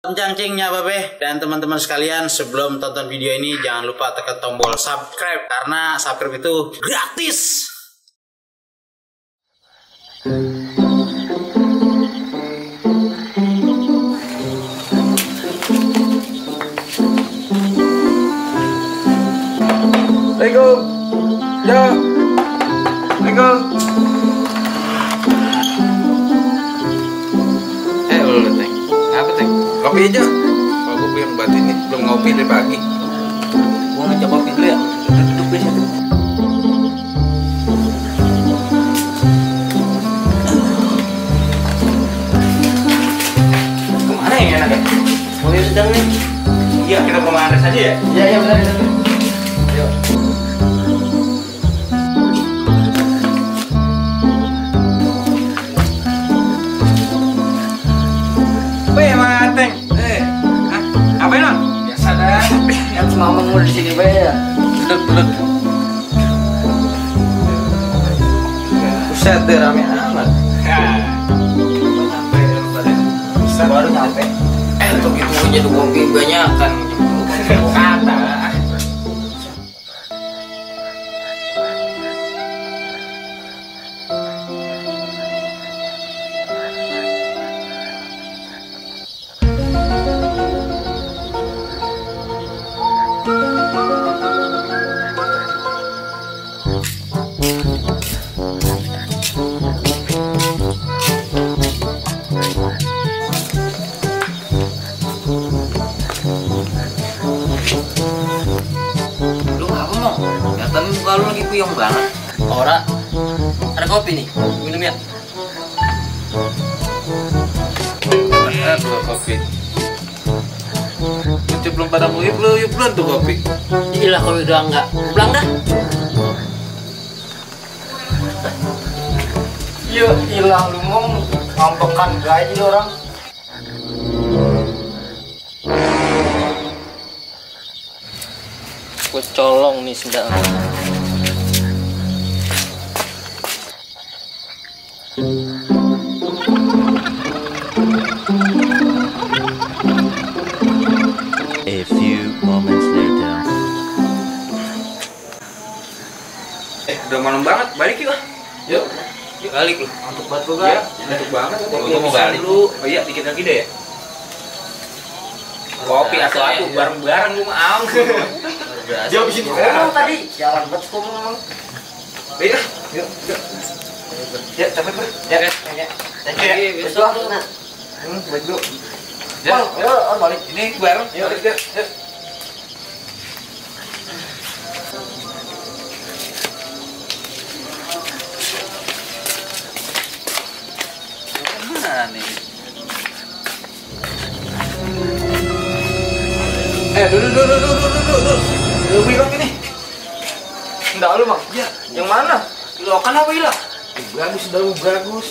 Cangcingnya babe dan teman-teman sekalian, sebelum tonton video ini jangan lupa tekan tombol subscribe karena subscribe itu gratis. Assalamualaikum. Ya. Assalamualaikum. Lu Teng. Apa Teng? Kopi aja. Kalau gue pengen batin nih, belum ngopi dari pagi. Gua ngajak kopi dulu ya. Duduk di situ. Kemana yang enak ya? Kopi sedang nih. Iya, kita ke Andres aja ya? Iya benar. Ayo. Weh, Mang Ateng. Apa ini? Biasa dah. Kan semamang mau di sini bae ya. Duduk. Buset deh, rame amat. Baru nyampe. Untuk itu aja tuh kopi banyak kan. Kata. Lu apa mau? Kelihatan muka lu lagi puyeng banget. Ora. Ada kopi nih. Minum ya. Dua kopi. Kunci belum pada mau yuk belum tuh kopi. Iyalah kalau udah enggak. Pulang dah. Iya, hilang lu ngomongkan gaya jadi orang. Gue colong nih sendal. A few moments later. Udah malam banget, balik yuk. Yuk. Yuk balik lu. Untuk buat gue Ya, ngantuk banget. Gua mau balik lu. Oh iya, dikit lagi deh ya. Kopi atau aku bareng-bareng lu mau. Jauh sini ngomong tadi. Jalan buat ngomong. Yuk. Ya, cepet ber. Ya. Thank you. Besok nah. Balik dulu. Ya, yuk, balik. Ini bareng. Yuk. Mana nih? Duduk. Lu bilang ini. Enggak lu, Bang. Ya, Yang mana? lo kan apa ilah? Bagus.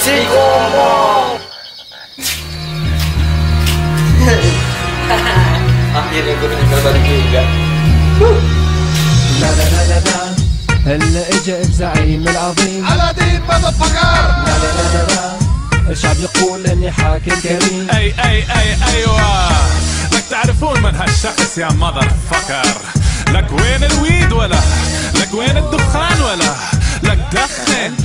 Si ngomong. Akhirnya gue tinggal balik juga. لا لا لا لا لا هلا اجا الزعيم العظيم على دين مدفقر لا لا لا لا لا الشعب يقول اني حاكم كريم ايوه لك تعرفون من هالشخص يا مذر فكر لك وين الويد ولا لك وين الدخان ولا لك دخن